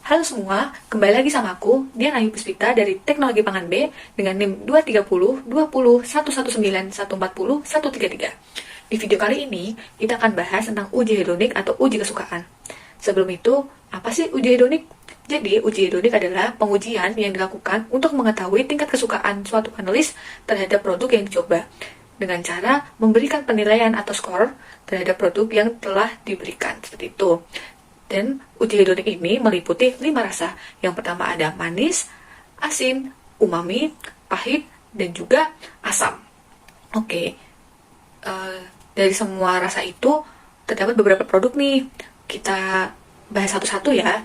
Halo semua, kembali lagi sama aku, Dian Ayu Puspita dari Teknologi Pangan B dengan NIM 230 20 119 140 133. Di video kali ini, kita akan bahas tentang uji hedonik atau uji kesukaan. Sebelum itu, apa sih uji hedonik? Jadi, uji hedonik adalah pengujian yang dilakukan untuk mengetahui tingkat kesukaan suatu panelis terhadap produk yang dicoba, dengan cara memberikan penilaian atau skor terhadap produk yang telah diberikan, seperti itu. Dan uji hedonik ini meliputi 5 rasa. Yang pertama ada manis, asin, umami, pahit, dan juga asam. Oke, dari semua rasa itu terdapat beberapa produk nih. Kita bahas satu-satu ya.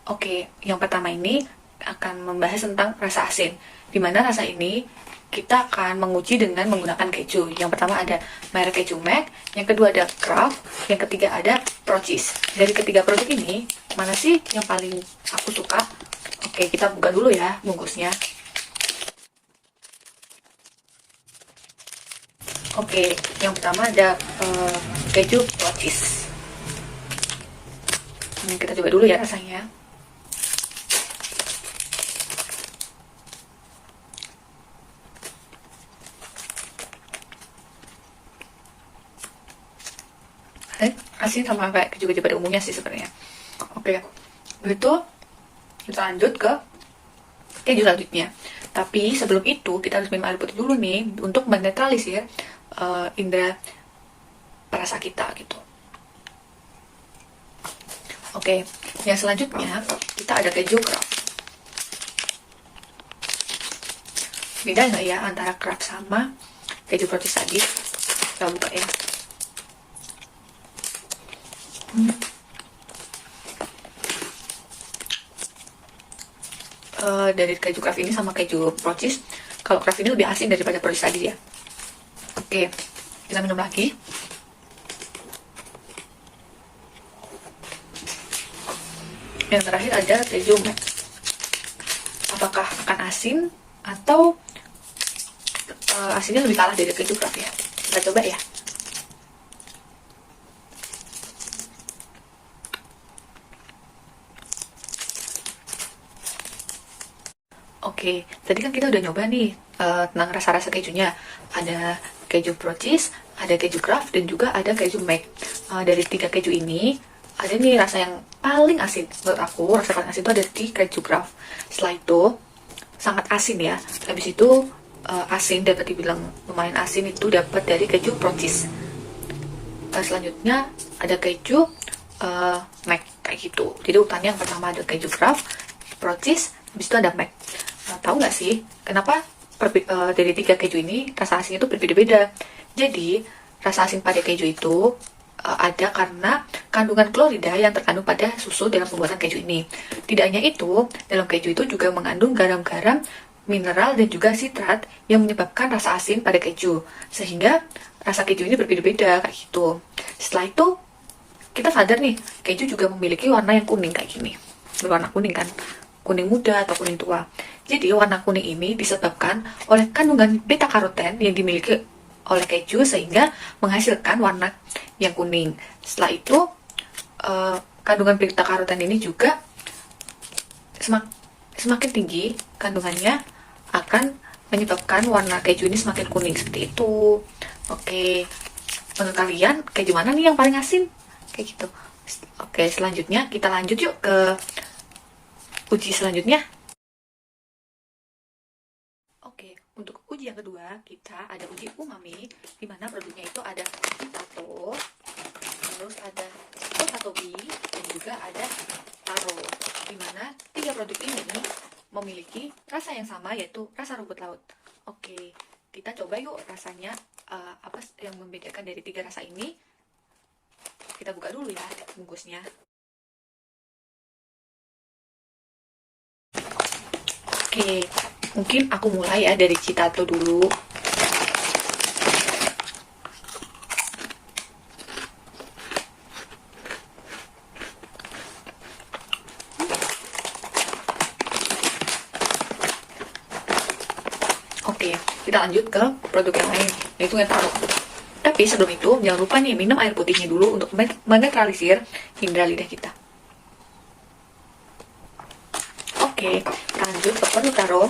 Oke, yang pertama ini akan membahas tentang rasa asin. Di mana rasa ini kita akan menguji dengan menggunakan keju. Yang pertama ada merek keju Mac, yang kedua ada Kraft, yang ketiga ada Pro-Cheese. Dari ketiga produk ini, mana sih yang paling aku suka? Oke, kita buka dulu ya bungkusnya. Oke, yang pertama ada keju Pro-Cheese. Kita coba dulu ya rasanya. Asin sama kayak keju-keju pada umumnya sih sebenarnya. Oke, begitu kita lanjut ke keju selanjutnya. Tapi sebelum itu kita harus minum air putih dulu nih untuk menetralisir indera perasa kita gitu. Oke, yang selanjutnya kita ada keju Kraft. Beda nggak ya antara Kraft sama keju Pro-Cheese tadi? Kita buka ya. Dari keju Kraft ini sama keju Pro-Cheese, kalau Kraft ini lebih asin daripada Pro-Cheese tadi ya. Oke, kita minum lagi. Yang terakhir ada keju Mac. Apakah akan asin atau asinnya lebih kalah dari keju Kraft ya? Kita coba ya. Oke, tadi kan kita udah nyoba nih tentang rasa-rasa kejunya. Ada keju Pro-Cheese, ada keju Kraft, dan juga ada keju Mac. Dari 3 keju ini, ada nih rasa yang paling asin. Menurut aku, rasa paling asin itu ada di keju Kraft. Setelah itu, sangat asin ya. Habis itu, asin dapat dibilang lumayan asin itu dapat dari keju Pro-Cheese. Selanjutnya, ada keju Mac, kayak gitu. Jadi urutannya yang pertama ada keju Kraft, Pro-Cheese, habis itu ada Mac. Tahu nggak sih kenapa dari 3 keju ini rasa asinnya itu berbeda-beda? Jadi rasa asin pada keju itu ada karena kandungan klorida yang terkandung pada susu dalam pembuatan keju ini. Tidak hanya itu, dalam keju itu juga mengandung garam-garam, mineral, dan juga sitrat yang menyebabkan rasa asin pada keju, sehingga rasa keju ini berbeda-beda kayak gitu. Setelah itu kita sadar nih, keju juga memiliki warna yang kuning kayak gini, berwarna kuning kan, kuning muda atau kuning tua. Jadi warna kuning ini disebabkan oleh kandungan beta karoten yang dimiliki oleh keju sehingga menghasilkan warna yang kuning. Setelah itu kandungan beta karoten ini juga semakin tinggi kandungannya akan menyebabkan warna keju ini semakin kuning seperti itu. Oke, menurut kalian keju mana nih yang paling asin? Kayak gitu. Oke, selanjutnya kita lanjut yuk ke uji selanjutnya. Oke, untuk uji yang kedua kita ada uji umami, di mana produknya itu ada Itato, terus ada Shikotabi, dan juga ada Taro. Di mana 3 produk ini memiliki rasa yang sama, yaitu rasa rumput laut. Oke, kita coba yuk rasanya apa yang membedakan dari 3 rasa ini. Kita buka dulu ya bungkusnya. Oke, mungkin aku mulai ya dari Citato dulu. Oke, kita lanjut ke produk yang lain, yaitu yang Taro. Tapi sebelum itu, jangan lupa nih minum air putihnya dulu untuk menetralisir indera lidah kita. Oke, lanjut ke produk taro.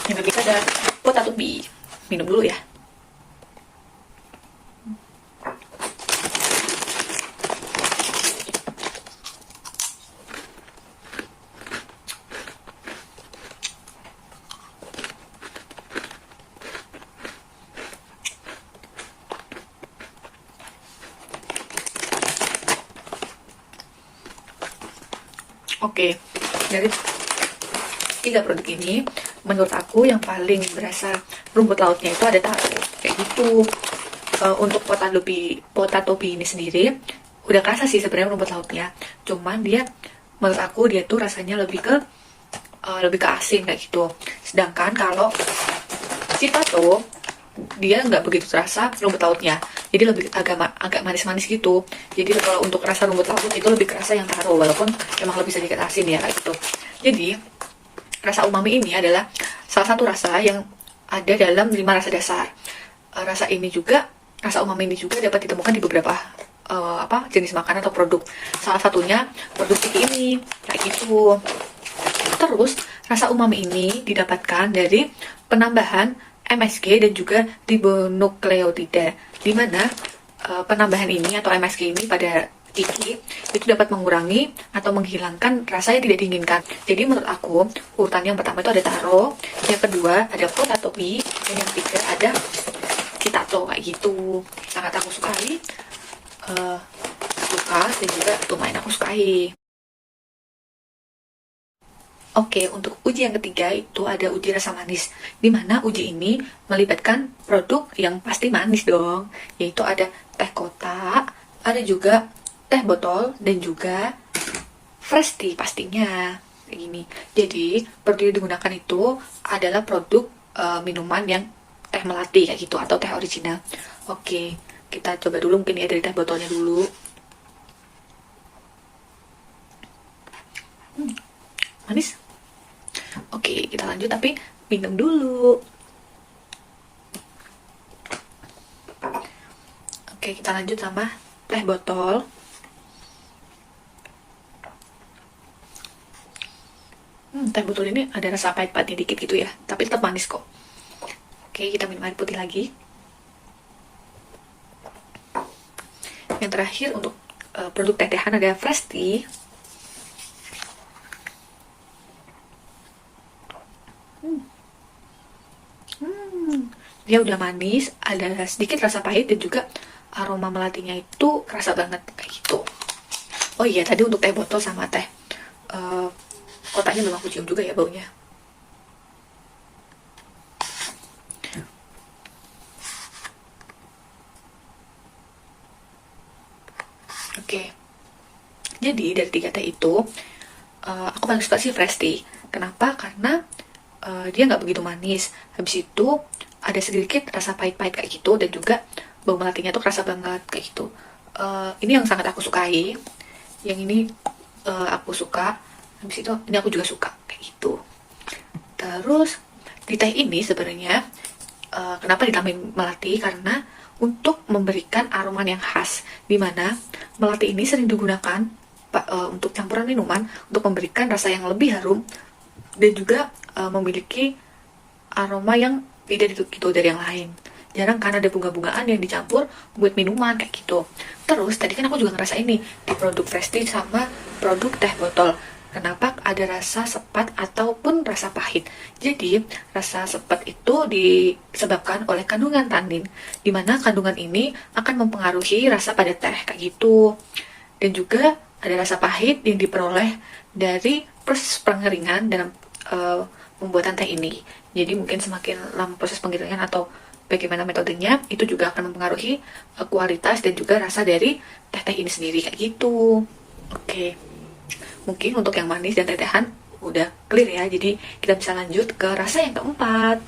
Yang ketiga ada potato bee. Minum dulu ya. Oke, dari 3 produk ini, menurut aku yang paling berasa rumput lautnya itu ada taro, kayak gitu. Untuk potato bee ini sendiri, udah kerasa sih sebenarnya rumput lautnya. Cuman dia, menurut aku dia tuh rasanya lebih ke asin kayak gitu. Sedangkan kalau si tato, dia nggak begitu terasa rumput lautnya, jadi lebih agak manis-manis gitu. Jadi kalau untuk rasa rumput laut itu lebih kerasa yang taro, walaupun emang lebih sedikit asin ya kayak gitu. Jadi rasa umami ini adalah salah satu rasa yang ada dalam 5 rasa dasar. Rasa umami ini juga dapat ditemukan di beberapa jenis makanan atau produk. Salah satunya produk Tiki ini kayak gitu. Terus rasa umami ini didapatkan dari penambahan MSG dan juga ribonukleotida, di mana penambahan ini atau MSG ini pada Tiki itu dapat mengurangi atau menghilangkan rasa yang tidak diinginkan. Jadi menurut aku urutan yang pertama itu ada taro, yang kedua ada potato bee, dan yang ketiga ada kitato kayak gitu. Sangat aku sukai, suka dan juga lumayan aku sukai. Oke, untuk uji yang ketiga itu ada uji rasa manis, di mana uji ini melibatkan produk yang pasti manis dong, yaitu ada teh kotak, ada juga teh botol, dan juga fresh tea pastinya, kayak gini. Jadi, produk yang digunakan itu adalah produk minuman yang teh melati kayak gitu, atau teh original. Oke, kita coba dulu mungkin ya dari teh botolnya dulu. Manis. Oke, kita lanjut tapi minum dulu. Oke, kita lanjut sama teh botol. Teh botol ini ada rasa pahit-pahitnya dikit gitu ya, tapi tetap manis kok. Oke, kita minum air putih lagi. Yang terakhir untuk produk teh-tehan ada fresh tea. Dia udah manis, ada sedikit rasa pahit dan juga aroma melatinya itu kerasa banget kayak gitu. Oh iya, tadi untuk teh botol sama teh kotaknya memang aku cium juga ya baunya. Oke, jadi dari 3 teh itu aku paling suka sih fresh tea. Kenapa? Karena dia nggak begitu manis. Habis itu ada sedikit rasa pahit-pahit kayak gitu, dan juga bau melatinya tuh kerasa banget kayak gitu. Ini yang sangat aku sukai. Yang ini aku suka. Habis itu ini aku juga suka kayak gitu. Terus di teh ini sebenarnya kenapa ditambahin melati? Karena untuk memberikan aroma yang khas, dimana melati ini sering digunakan untuk campuran minuman untuk memberikan rasa yang lebih harum dan juga memiliki aroma yang beda gitu dari yang lain. Jarang kan ada bunga-bungaan yang dicampur buat minuman kayak gitu. Terus tadi kan aku juga ngerasa ini di produk fresh tea sama produk teh botol. Kenapa ada rasa sepat ataupun rasa pahit? Jadi rasa sepat itu disebabkan oleh kandungan tanin, dimana kandungan ini akan mempengaruhi rasa pada teh kayak gitu. Dan juga ada rasa pahit yang diperoleh dari proses pengeringan dalam pembuatan teh ini. Jadi mungkin semakin lama proses penggilingan atau bagaimana metodenya, itu juga akan mempengaruhi kualitas dan juga rasa dari teh-teh ini sendiri kayak gitu. Oke, mungkin untuk yang manis dan teh-tehan udah clear ya, jadi kita bisa lanjut ke rasa yang keempat.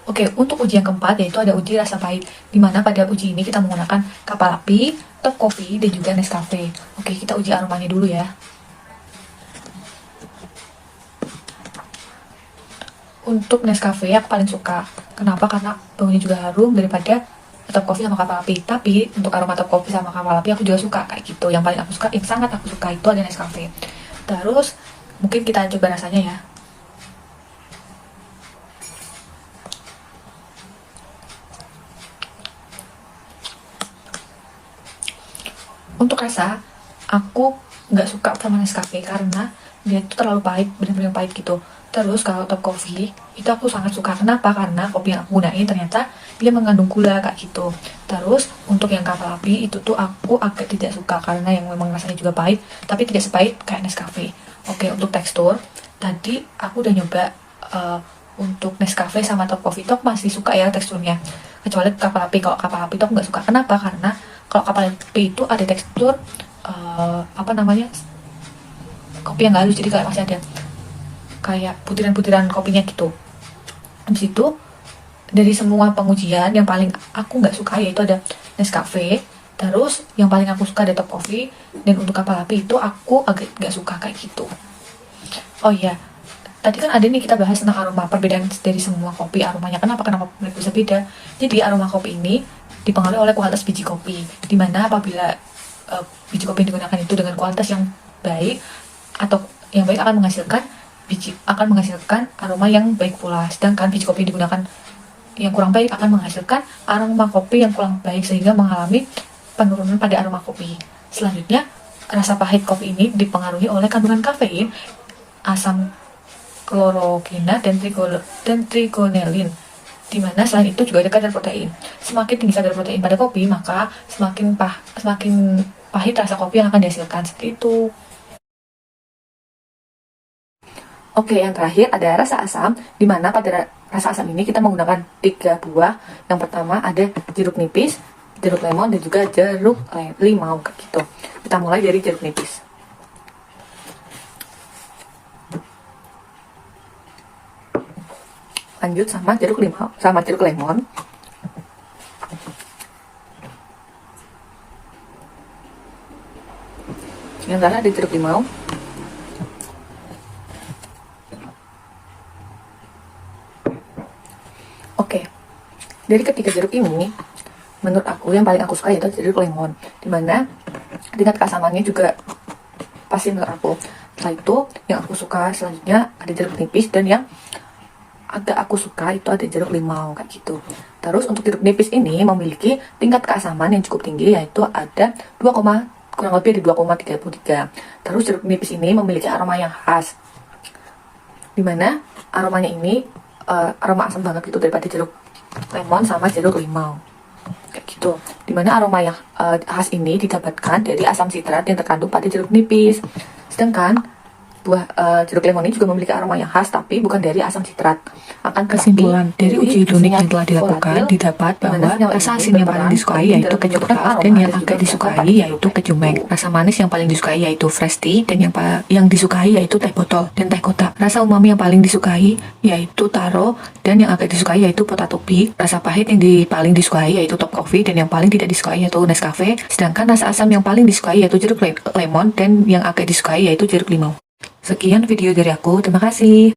Oke, untuk uji yang keempat yaitu ada uji rasa pahit, dimana pada uji ini kita menggunakan kapal api, top coffee, dan juga Nescafe. Oke, kita uji aromanya dulu ya. Untuk Nescafe aku paling suka. Kenapa? Karena baunya juga harum daripada top coffee sama kapal api. Tapi untuk aroma top coffee sama kapal api aku juga suka kayak gitu. Yang paling aku suka, yang sangat aku suka itu ada Nescafe. Terus mungkin kita coba rasanya ya. Untuk rasa, aku nggak suka sama Nescafe karena dia itu terlalu pahit, bener-bener pahit gitu. Terus kalau top coffee itu aku sangat suka. Kenapa? Karena kopi yang aku gunain ternyata dia mengandung gula kayak gitu. Terus untuk yang kapal api itu tuh aku agak tidak suka karena yang memang rasanya juga pahit, tapi tidak sepahit kayak Nescafe. Oke, untuk tekstur tadi aku udah nyoba untuk Nescafe sama top coffee itu aku masih suka ya teksturnya. Kecuali kapal api. Kalau kapal api itu aku nggak suka. Kenapa? Karena kalau kapal api itu ada tekstur apa namanya, kopi yang halus, jadi kayak masih ada kayak butiran-butiran kopinya gitu. Habis itu dari semua pengujian yang paling aku nggak suka yaitu ada Nescafe, terus yang paling aku suka ada top coffee, dan untuk kapal api itu aku agak nggak suka kayak gitu. Oh iya, tadi kan ada nih kita bahas tentang aroma, perbedaan dari semua kopi aromanya. Kenapa mereka bisa beda? Jadi aroma kopi ini dipengaruhi oleh kualitas biji kopi, dimana apabila biji kopi yang digunakan itu dengan kualitas yang baik atau yang baik akan menghasilkan aroma yang baik pula. Sedangkan biji kopi yang digunakan yang kurang baik akan menghasilkan aroma kopi yang kurang baik sehingga mengalami penurunan pada aroma kopi. Selanjutnya, rasa pahit kopi ini dipengaruhi oleh kandungan kafein, asam klorogena dan trigonelin, dimana selain itu juga ada kadar protein. Semakin tinggi kadar protein pada kopi, maka semakin pahit rasa kopi yang akan dihasilkan, seperti itu. Oke, yang terakhir ada rasa asam, di mana pada rasa asam ini kita menggunakan 3 buah. Yang pertama ada jeruk nipis, jeruk lemon, dan juga jeruk limau kayak gitu. Kita mulai dari jeruk nipis. Lanjut sama jeruk limau, sama jeruk lemon. Yang terakhir ada jeruk limau. Oke, dari ketiga jeruk ini, menurut aku yang paling aku suka yaitu jeruk lemon, dimana tingkat keasamannya juga pasti menurut aku. Setelah itu, yang aku suka selanjutnya ada jeruk nipis, dan yang agak aku suka itu ada jeruk limau kayak gitu. Terus untuk jeruk nipis ini memiliki tingkat keasaman yang cukup tinggi, yaitu ada kurang lebih di 2,33. Terus jeruk nipis ini memiliki aroma yang khas, dimana aromanya ini aroma asam banget gitu daripada jeruk lemon sama jeruk limau kayak gitu. Dimana aroma yang khas ini didapatkan dari asam sitrat yang terkandung pada jeruk nipis. Sedangkan buah jeruk lemon ini juga memiliki aroma yang khas, tapi bukan dari asam sitrat. Kesimpulan dari uji klinik yang telah dilakukan didapat bahwa rasa asin yang paling disukai yaitu keju keras, dan yang agak disukai yaitu keju mek. Rasa manis yang paling disukai yaitu fresh tea, dan yang disukai yaitu teh botol dan teh kotak. Rasa umami yang paling disukai yaitu taro, dan yang agak disukai yaitu potato beef. Rasa pahit yang paling disukai yaitu top coffee, dan yang paling tidak disukai yaitu Nescafe. Sedangkan rasa asam yang paling disukai yaitu jeruk lemon, dan yang agak disukai yaitu jeruk limau. Sekian video dari aku, terima kasih.